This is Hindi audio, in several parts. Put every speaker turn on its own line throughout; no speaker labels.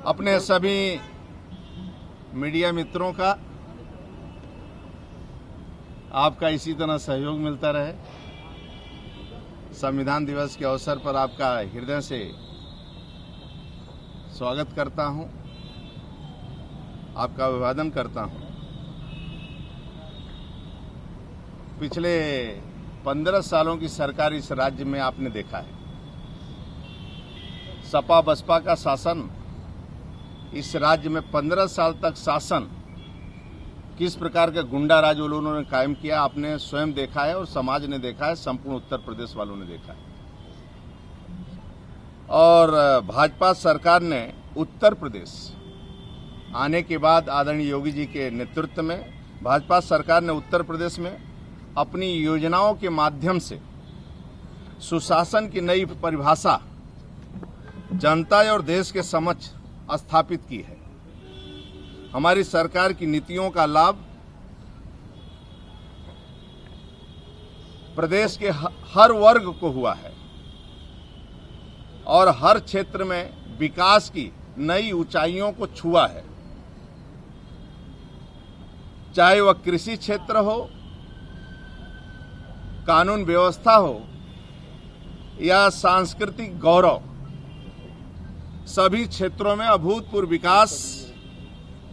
अपने सभी मीडिया मित्रों का आपका इसी तरह सहयोग मिलता रहे। संविधान दिवस के अवसर पर आपका हृदय से स्वागत करता हूं, आपका अभिवादन करता हूं। पिछले 15 सालों की सरकार इस राज्य में आपने देखा है। सपा बसपा का शासन इस राज्य में 15 साल तक शासन किस प्रकार का गुंडा राज उन्होंने कायम किया, आपने स्वयं देखा है और समाज ने देखा है, संपूर्ण उत्तर प्रदेश वालों ने देखा है। और भाजपा सरकार ने उत्तर प्रदेश आने के बाद आदरणीय योगी जी के नेतृत्व में भाजपा सरकार ने उत्तर प्रदेश में अपनी योजनाओं के माध्यम से सुशासन की नई परिभाषा जनता और देश के समक्ष स्थापित की है। हमारी सरकार की नीतियों का लाभ प्रदेश के हर वर्ग को हुआ है और हर क्षेत्र में विकास की नई ऊंचाइयों को छुआ है। चाहे वह कृषि क्षेत्र हो, कानून व्यवस्था हो या सांस्कृतिक गौरव, सभी क्षेत्रों में अभूतपूर्व विकास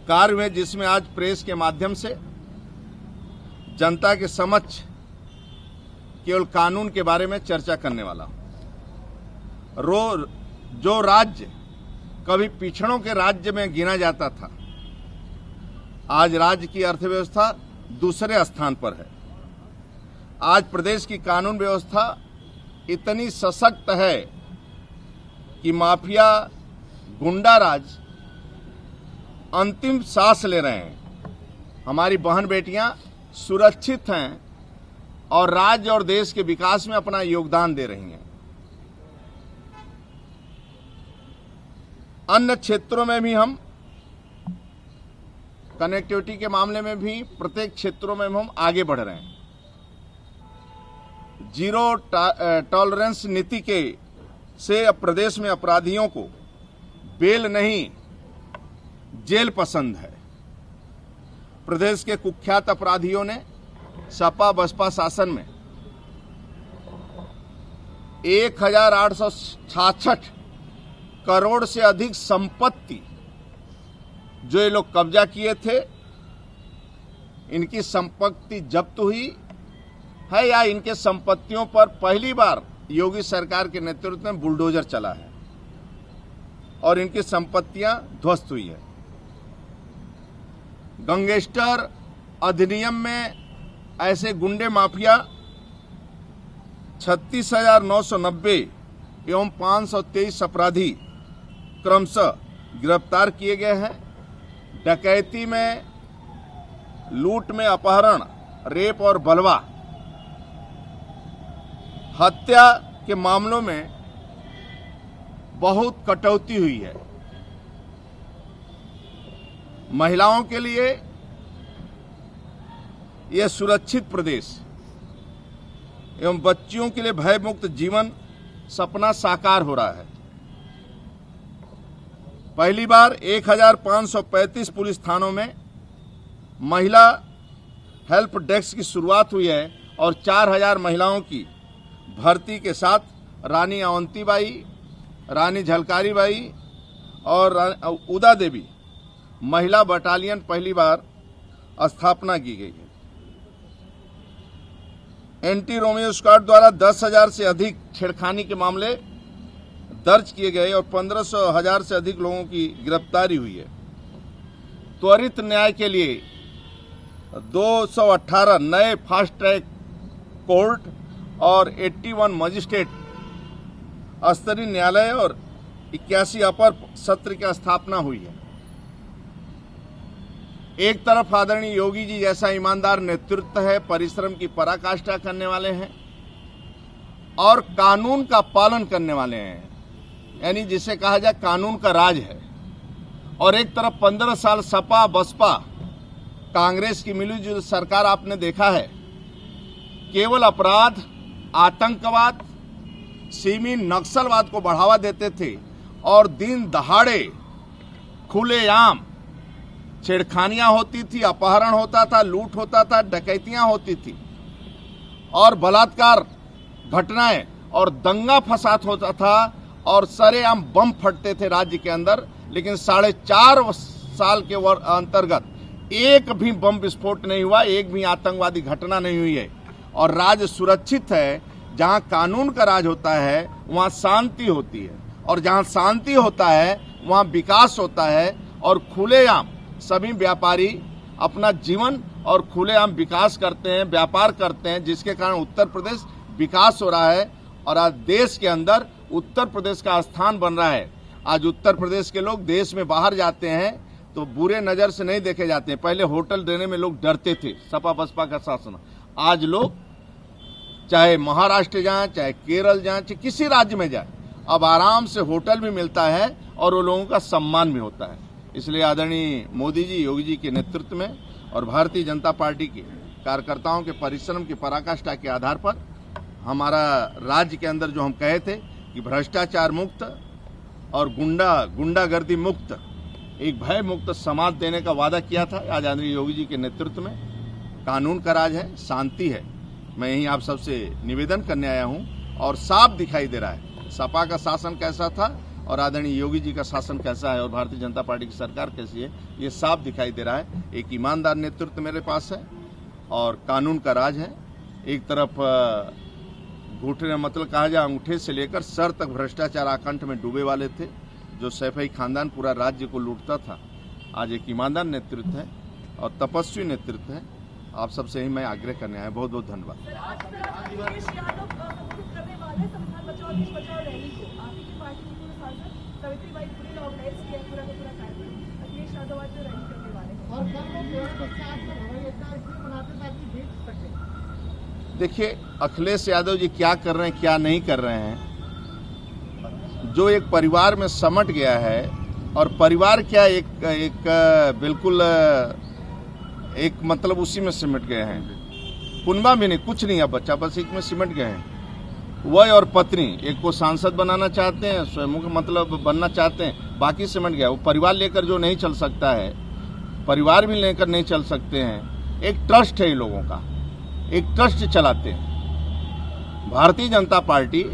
कार्य हुए, जिसमें आज प्रेस के माध्यम से जनता के समक्ष केवल कानून के बारे में चर्चा करने वाला हूं। जो राज्य कभी पिछड़ों के राज्य में गिना जाता था, आज राज्य की अर्थव्यवस्था दूसरे स्थान पर है। आज प्रदेश की कानून व्यवस्था इतनी सशक्त है कि माफिया गुंडा राज अंतिम सांस ले रहे हैं। हमारी बहन बेटियां सुरक्षित हैं और राज्य और देश के विकास में अपना योगदान दे रही हैं। अन्य क्षेत्रों में भी हम कनेक्टिविटी के मामले में भी प्रत्येक क्षेत्रों में हम आगे बढ़ रहे हैं। जीरो टॉलरेंस नीति के से अब प्रदेश में अपराधियों को बेल नहीं जेल पसंद है। प्रदेश के कुख्यात अपराधियों ने सपा बसपा शासन में 1866 करोड़ से अधिक संपत्ति जो ये लोग कब्जा किए थे, इनकी संपत्ति जब्त हुई है या इनके संपत्तियों पर पहली बार योगी सरकार के नेतृत्व में बुलडोजर चला है और इनकी संपत्तियां ध्वस्त हुई है। गैंगस्टर अधिनियम में ऐसे गुंडे माफिया 36,990 एवं 523 अपराधी क्रमशः गिरफ्तार किए गए हैं। डकैती में, लूट में, अपहरण, रेप और बलवा, हत्या के मामलों में बहुत कटौती हुई है। महिलाओं के लिए यह सुरक्षित प्रदेश एवं बच्चियों के लिए भयमुक्त जीवन सपना साकार हो रहा है। पहली बार 1535 पुलिस थानों में महिला हेल्प डेस्क की शुरुआत हुई है और 4000 महिलाओं की भर्ती के साथ रानी अवंतीबाई, रानी झलकारी बाई और उदा देवी महिला बटालियन पहली बार स्थापना की गई है। एंटी रोमियो स्क्वाड द्वारा 10,000 से अधिक छेड़खानी के मामले दर्ज किए गए और 1500 से अधिक लोगों की गिरफ्तारी हुई है। त्वरित न्याय के लिए 218 नए फास्ट ट्रैक कोर्ट और 81 मजिस्ट्रेट स्तरीय न्यायालय और 81 अपर सत्र की स्थापना हुई है। एक तरफ आदरणीय योगी जी जैसा ईमानदार नेतृत्व है, परिश्रम की पराकाष्ठा करने वाले हैं और कानून का पालन करने वाले हैं, यानी जिसे कहा जाए कानून का राज है। और एक तरफ 15 साल सपा बसपा कांग्रेस की मिलीजुली सरकार आपने देखा है, केवल अपराध, आतंकवाद, सीमी नक्सलवाद को बढ़ावा देते थे और दिन दहाड़े खुलेआम छेड़खानियां होती थी, अपहरण होता था, लूट होता था, डकैतियां होती थी और बलात्कार घटनाएं और दंगा फसाद होता था और सरेआम बम फटते थे राज्य के अंदर। लेकिन 4.5 साल के अंतर्गत एक भी बम विस्फोट नहीं हुआ, एक भी आतंकवादी घटना नहीं हुई है और राज्य सुरक्षित है। जहां कानून का राज होता है वहां शांति होती है और जहां शांति होता है वहां विकास होता है और खुलेआम सभी व्यापारी अपना जीवन और खुलेआम विकास करते हैं, व्यापार करते हैं, जिसके कारण उत्तर प्रदेश विकास हो रहा है और आज देश के अंदर उत्तर प्रदेश का स्थान बन रहा है। आज उत्तर प्रदेश के लोग देश में बाहर जाते हैं तो बुरे नजर से नहीं देखे जाते हैं। पहले होटल देने में लोग डरते थे, सपा बसपा का शासन। आज लोग चाहे महाराष्ट्र जाएं, चाहे केरल जाएं, चाहे किसी राज्य में जाएं, अब आराम से होटल भी मिलता है और वो लोगों का सम्मान भी होता है। इसलिए आदरणीय मोदी जी, योगी जी के नेतृत्व में और भारतीय जनता पार्टी के कार्यकर्ताओं के परिश्रम की पराकाष्ठा के आधार पर हमारा राज्य के अंदर जो हम कहे थे कि भ्रष्टाचार मुक्त और गुंडागर्दी मुक्त, एक भय मुक्त समाज देने का वादा किया था। आज आदरणीय योगी जी के नेतृत्व में कानून का राज है, शांति है। मैं यही आप सबसे निवेदन करने आया हूं और साफ दिखाई दे रहा है सपा का शासन कैसा था और आदरणीय योगी जी का शासन कैसा है और भारतीय जनता पार्टी की सरकार कैसी है, ये साफ दिखाई दे रहा है। एक ईमानदार नेतृत्व मेरे पास है और कानून का राज है। एक तरफ घुटने मतलब कहा जाए अंगूठे से लेकर सर तक भ्रष्टाचार आकंठ में डूबे वाले थे, जो सैफई खानदान पूरा राज्य को लूटता था। आज एक ईमानदार नेतृत्व है और तपस्वी नेतृत्व है। आप सबसे ही मैं आग्रह करने आया। बहुत बहुत धन्यवाद। देखिए, अखिलेश यादव जी क्या कर रहे हैं, क्या नहीं कर रहे हैं, जो एक परिवार में समट गया है और परिवार क्या एक बिल्कुल एक मतलब उसी में सिमट गए हैं। कुनबा भी नहीं, कुछ नहीं है बच्चा, बस एक में सिमट गए हैं। वह और पत्नी एक को सांसद बनाना चाहते हैं, स्वयं मतलब बनना चाहते हैं, बाकी सिमट गया। वो परिवार लेकर जो नहीं चल सकता है, परिवार भी लेकर नहीं चल सकते हैं। एक ट्रस्ट है इन लोगों का, एक ट्रस्ट चलाते हैं। भारतीय जनता पार्टी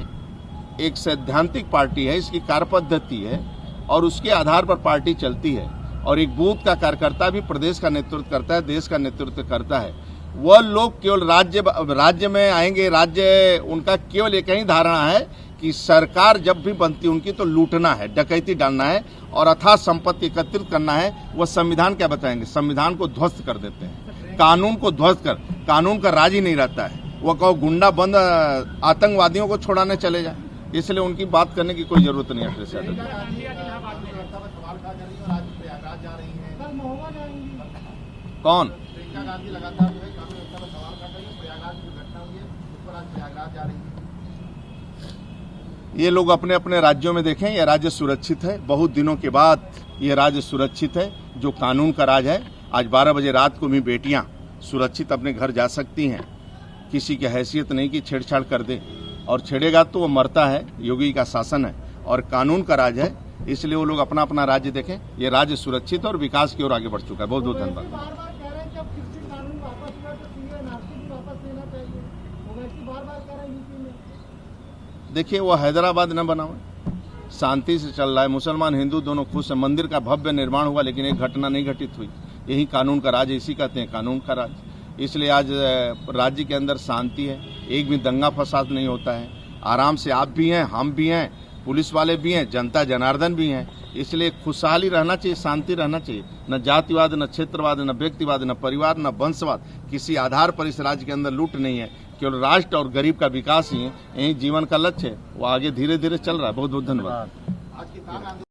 एक सैद्धांतिक पार्टी है, इसकी कार्यपद्धति है और उसके आधार पर पार्टी चलती है और एक बूथ का कार्यकर्ता भी प्रदेश का नेतृत्व करता है, देश का नेतृत्व करता है। वह लोग केवल राज्य में आएंगे, राज्य उनका केवल एक ही धारणा है कि सरकार जब भी बनती उनकी तो लूटना है, डकैती डालना है और अथाह संपत्ति एकत्रित करना है। वह संविधान क्या बताएंगे, संविधान को ध्वस्त कर देते हैं, कानून को ध्वस्त कर, कानून का राज ही नहीं रहता है। वह कहो गुंडा बंद आतंकवादियों को छोड़ाने चले जाए, इसलिए उनकी बात करने की कोई जरूरत नहीं है। कौन ये लोग अपने अपने राज्यों में देखें, यह राज्य सुरक्षित है। बहुत दिनों के बाद ये राज्य सुरक्षित है, जो कानून का राज है। आज 12 बजे रात को भी बेटियां सुरक्षित अपने घर जा सकती हैं। किसी की हैसियत नहीं कि छेड़छाड़ कर दे, और छेड़ेगा तो वो मरता है। योगी का शासन है और कानून का राज है, इसलिए वो लोग अपना अपना राज्य देखें। ये राज्य सुरक्षित और विकास की ओर आगे बढ़ चुका है। बहुत बहुत धन्यवाद। देखिए, वो हैदराबाद न बना हुआ, शांति से चल रहा है। मुसलमान हिंदू दोनों खुश हैं। मंदिर का भव्य निर्माण हुआ, लेकिन एक घटना नहीं घटित हुई। यही कानून का राज, इसी कहते हैं कानून का राज। इसलिए आज राज्य के अंदर शांति है, एक भी दंगा फसाद नहीं होता है। आराम से आप भी हैं, हम भी हैं, पुलिस वाले भी हैं, जनता जनार्दन भी हैं। इसलिए खुशहाली रहना चाहिए, शांति रहना चाहिए। न जातिवाद, न क्षेत्रवाद, न व्यक्तिवाद, न परिवार, न वंशवाद, किसी आधार पर इस राज्य के अंदर लूट नहीं है। केवल राष्ट्र और गरीब का विकास ही यही जीवन का लक्ष्य है। वो आगे धीरे धीरे चल रहा है। बहुत बहुत धन्यवाद।